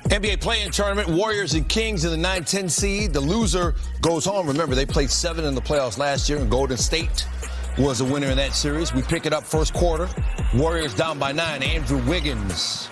NBA play-in tournament, Warriors and Kings in the 9-10 seed. The loser goes home. Remember, they played 7 in the playoffs last year, and Golden State was a winner in that series. We pick it up first quarter. Warriors down by 9. Andrew Wiggins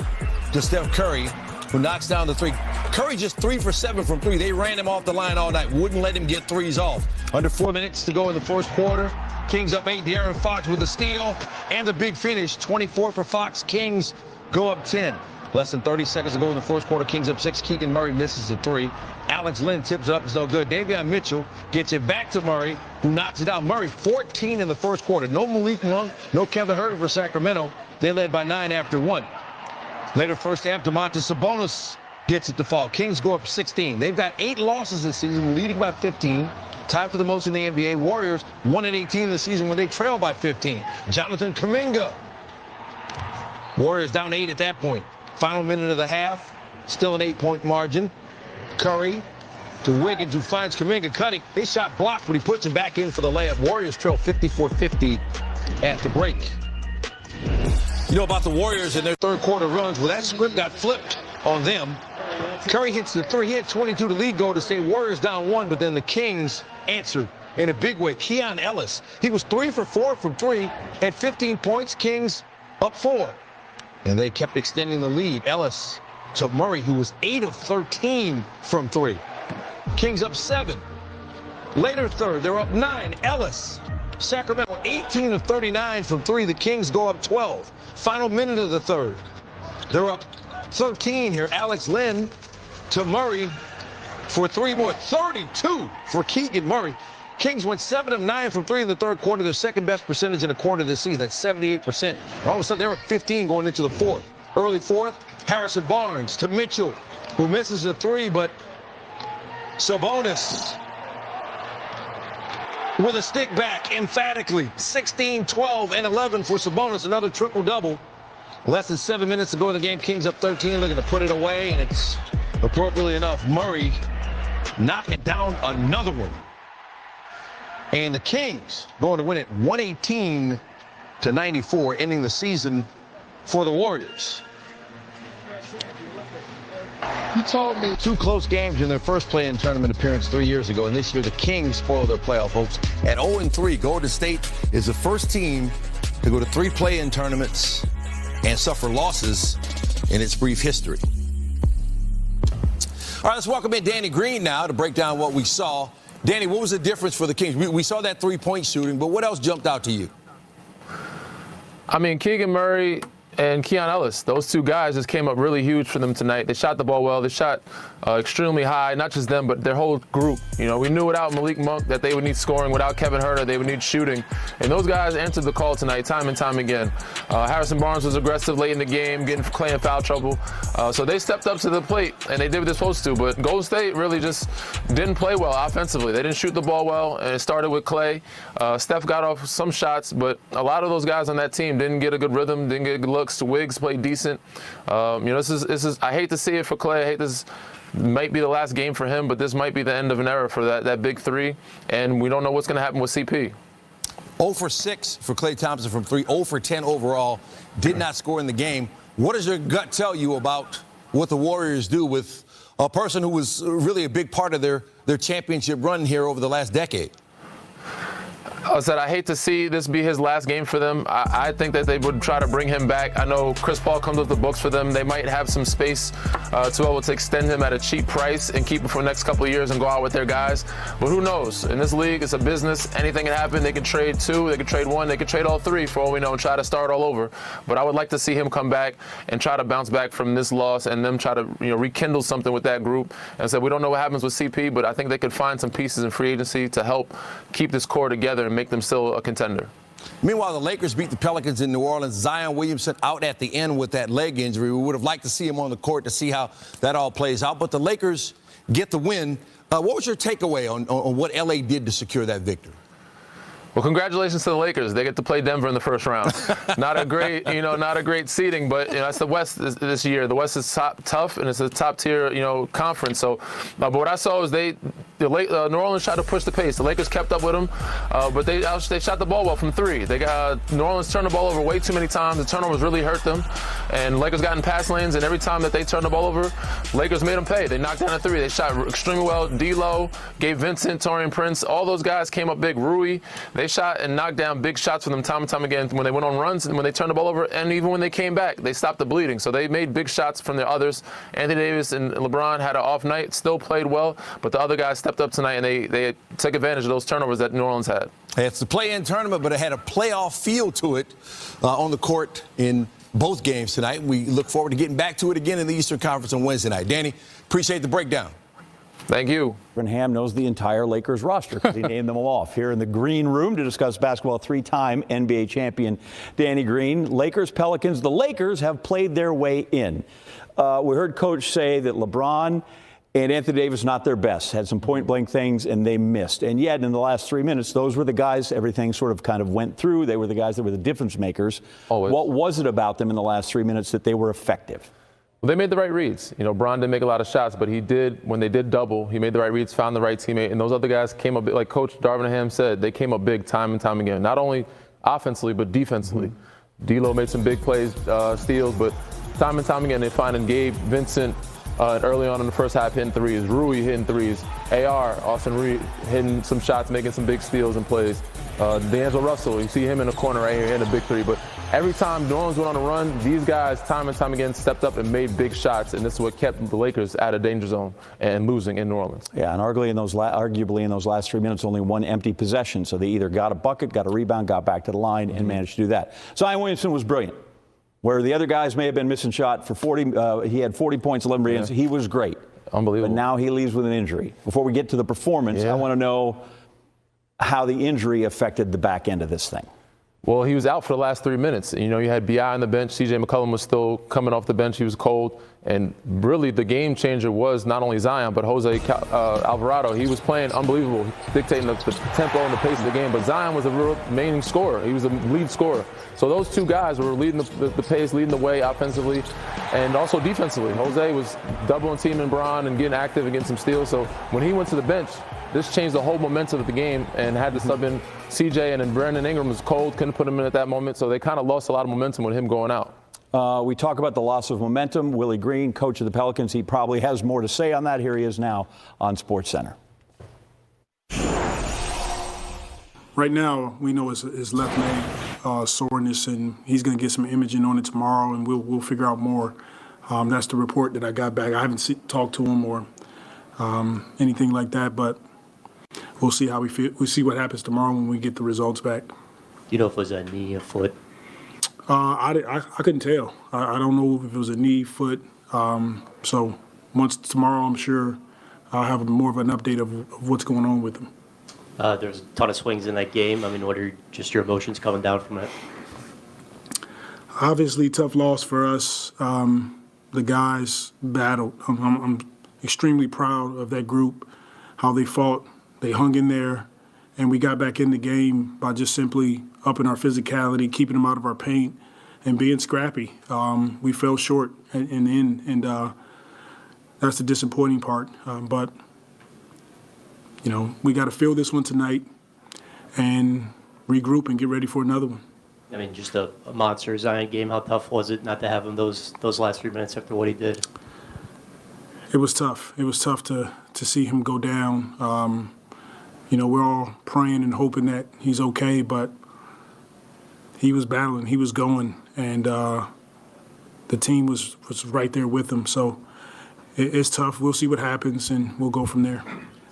to Steph Curry, who knocks down the three. Curry just 3 for 7 from 3. They ran him off the line all night. Wouldn't let him get threes off. Under 4 minutes to go in the first quarter. Kings up 8. De'Aaron Fox with a steal and the big finish. 24 for Fox. Kings go up 10. Less than 30 seconds to go in the first quarter. Kings up 6. Keegan Murray misses the 3. Alex Len tips up. It's no good. Davion Mitchell gets it back to Murray, who knocks it out. Murray 14 in the first quarter. No Malik Monk, no Kevin Huerter for Sacramento. They led by 9 after 1. Later first half, Domantas Sabonis gets it to fall. Kings go up 16. They've got 8 losses this season, leading by 15. Tied for the most in the NBA. Warriors 1-18 in the season when they trail by 15. Jonathan Kuminga. Warriors down 8 at that point. Final minute of the half, still an 8-point margin. Curry to Wiggins, who finds Kuminga cutting. They shot blocked, but he puts him back in for the layup. Warriors trail 54-50 at the break. You know about the Warriors and their third quarter runs? Well, that script got flipped on them. Curry hits the 3. He had 22 to lead Golden State. Warriors down 1, but then the Kings answered in a big way. Keon Ellis, he was 3 for 4 from 3 at 15 points. Kings up 4. And they kept extending the lead. Ellis to Murray, who was 8 of 13 from 3. Kings up 7. Later third, they're up 9. Ellis. Sacramento 18 of 39 from 3. The Kings go up 12. Final minute of the third. They're up 13 here. Alex Len to Murray for 3 more. 32 for Keegan Murray. Kings went 7 of 9 from 3 in the third quarter, their second best percentage in a quarter this season. That's 78%. All of a sudden, they're at 15 going into the fourth. Early fourth, Harrison Barnes to Mitchell, who misses a 3, but Sabonis with a stick back emphatically. 16, 12, and 11 for Sabonis, another triple-double. Less than 7 minutes to go in the game. Kings up 13, looking to put it away, and it's appropriately enough. Murray knocking down another one. And the Kings going to win it 118-94, ending the season for the Warriors. You told me 2 close games in their first play-in tournament appearance 3 years ago, and this year the Kings spoiled their playoff hopes. At 0-3, Golden State is the first team to go to 3 play-in tournaments and suffer losses in its brief history. All right, let's welcome in Danny Green now to break down what we saw. Danny, what was the difference for the Kings? We saw that 3-point shooting, but what else jumped out to you? I mean, Keegan Murray and Keon Ellis, those 2 guys just came up really huge for them tonight. They shot the ball well. They shot extremely high, not just them, but their whole group. You know, we knew without Malik Monk that they would need scoring. Without Kevin Huerter, they would need shooting. And those guys answered the call tonight time and time again. Harrison Barnes was aggressive late in the game, getting Klay in foul trouble. So they stepped up to the plate, and they did what they're supposed to. But Golden State really just didn't play well offensively. They didn't shoot the ball well, and it started with Klay. Steph got off some shots, but a lot of those guys on that team didn't get a good rhythm, didn't get good looks. Wiggs played decent. You know, this is. I hate to see it for Klay. I hate this. Might be the last game for him, but this might be the end of an era for that big 3, and we don't know what's going to happen with CP. 0 for 6 for Klay Thompson from 3, 0 for 10 overall, did not score in the game. What does your gut tell you about what the Warriors do with a person who was really a big part of their championship run here over the last decade? I said I hate to see this be his last game for them. I think that they would try to bring him back. I know Chris Paul comes with the books for them. They might have some space to be able to extend him at a cheap price and keep him for the next couple of years and go out with their guys. But who knows? In this league, it's a business. Anything can happen. They can trade 2, they can trade 1, they can trade all 3 for all we know and try to start all over. But I would like to see him come back and try to bounce back from this loss and them try to rekindle something with that group. And so we don't know what happens with CP, but I think they could find some pieces in free agency to help keep this core together and make them still a contender. Meanwhile, the Lakers beat the Pelicans in New Orleans. Zion Williamson out at the end with that leg injury. We would have liked to see him on the court to see how that all plays out. But the Lakers get the win. What was your takeaway on what L.A. did to secure that victory? Well, congratulations to the Lakers. They get to play Denver in the first round. Not a great seeding, but that's the West this year. The West is tough, and it's a top tier, conference. So, but what I saw was New Orleans tried to push the pace. The Lakers kept up with them, but they shot the ball well from three. New Orleans turned the ball over way too many times. The turnovers really hurt them, and Lakers got in pass lanes. And every time that they turned the ball over, Lakers made them pay. They knocked down a three. They shot extremely well. D'Lo, Gabe Vincent, Taurean Prince, all those guys came up big. Rui, they shot and knocked down big shots for them time and time again when they went on runs and when they turned the ball over, and even when they came back, they stopped the bleeding. So they made big shots from their others. Anthony Davis and LeBron had an off night, still played well, but the other guys stepped up tonight and they took advantage of those turnovers that New Orleans had. It's the play-in tournament, but it had a playoff feel to it on the court in both games tonight. We look forward to getting back to it again in the Eastern Conference on Wednesday night. Danny, appreciate the breakdown. Thank you. Ham knows the entire Lakers roster because he named them all off. Here in the green room to discuss basketball, three-time NBA champion Danny Green. Lakers, Pelicans. The Lakers have played their way in. We heard Coach say that LeBron and Anthony Davis not their best, had some point-blank things, and they missed. And yet, in the last 3 minutes, those were the guys everything sort of kind of went through. They were the guys that were the difference makers. Always. What was it about them in the last 3 minutes that they were effective? Well, they made the right reads. Bron didn't make a lot of shots, but he did, when they did double, he made the right reads, found the right teammate, and those other guys came up big. Like Coach Ham said, they came up big time and time again, not only offensively, but defensively. D'Lo made some big plays, steals, but time and time again, they're finding Gabe, Vincent, early on in the first half hitting threes, Rui hitting threes, Austin Reed hitting some shots, making some big steals and plays. D'Angelo Russell, you see him in the corner right here hitting a big three. But every time New Orleans went on a run, these guys time and time again stepped up and made big shots, and this is what kept the Lakers out of danger zone and losing in New Orleans. Yeah, and arguably in those last 3 minutes, only one empty possession. So they either got a bucket, got a rebound, got back to the line, and managed to do that. Zion Williamson was brilliant. Where the other guys may have been missing shot for 40, he had 40 points, 11 rebounds. Yeah. He was great. Unbelievable. But now he leaves with an injury. Before we get to the performance, I want to know how the injury affected the back end of this thing. Well, he was out for the last 3 minutes. You had B.I. on the bench. C.J. McCollum was still coming off the bench. He was cold. And really the game changer was not only Zion, but Jose Alvarado. He was playing unbelievable, dictating the tempo and the pace of the game. But Zion was a real main scorer. He was the lead scorer. So those two guys were leading the pace, leading the way offensively and also defensively. Jose was doubling teaming Bron and getting active and getting some steals. So when he went to the bench, this changed the whole momentum of the game and had to sub in CJ, and then Brandon Ingram was cold, couldn't put him in at that moment. So they kind of lost a lot of momentum with him going out. We talk about the loss of momentum. Willie Green, coach of the Pelicans, he probably has more to say on that. Here he is now on SportsCenter. Right now, we know his left leg soreness, and he's going to get some imaging on it tomorrow, and we'll figure out more. That's the report that I got back. I haven't talked to him or anything like that, but we'll see how we feel. We'll see what happens tomorrow when we get the results back. Do you know if it was a knee, a foot? I couldn't tell. I don't know if it was a knee, foot. So once tomorrow, I'm sure I'll have more of an update of what's going on with him. There's a ton of swings in that game. I mean, what are just your emotions coming down from it? Obviously, tough loss for us. The guys battled. I'm extremely proud of that group, how they fought. They hung in there, and we got back in the game by just simply upping our physicality, keeping them out of our paint, and being scrappy. We fell short in the end, and that's the disappointing part. But we got to feel this one tonight and regroup and get ready for another one. I mean, just a monster Zion game. How tough was it not to have him those last 3 minutes after what he did? It was tough. It was tough to see him go down. We're all praying and hoping that he's okay, but he was battling, he was going, and the team was right there with him. So it's tough. We'll see what happens, and we'll go from there.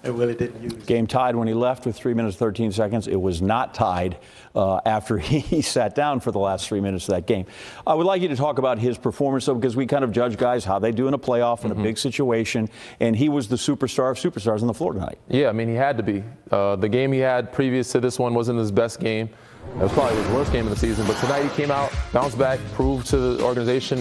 And Willie didn't use. Game tied when he left with 3 minutes, 13 seconds. It was not tied after he sat down for the last 3 minutes of that game. I would like you to talk about his performance, though, because we kind of judge guys how they do in a playoff in a big situation, and he was the superstar of superstars on the floor tonight. Yeah, I mean, he had to be. The game he had previous to this one wasn't his best game. It was probably his worst game of the season, but tonight he came out, bounced back, proved to the organization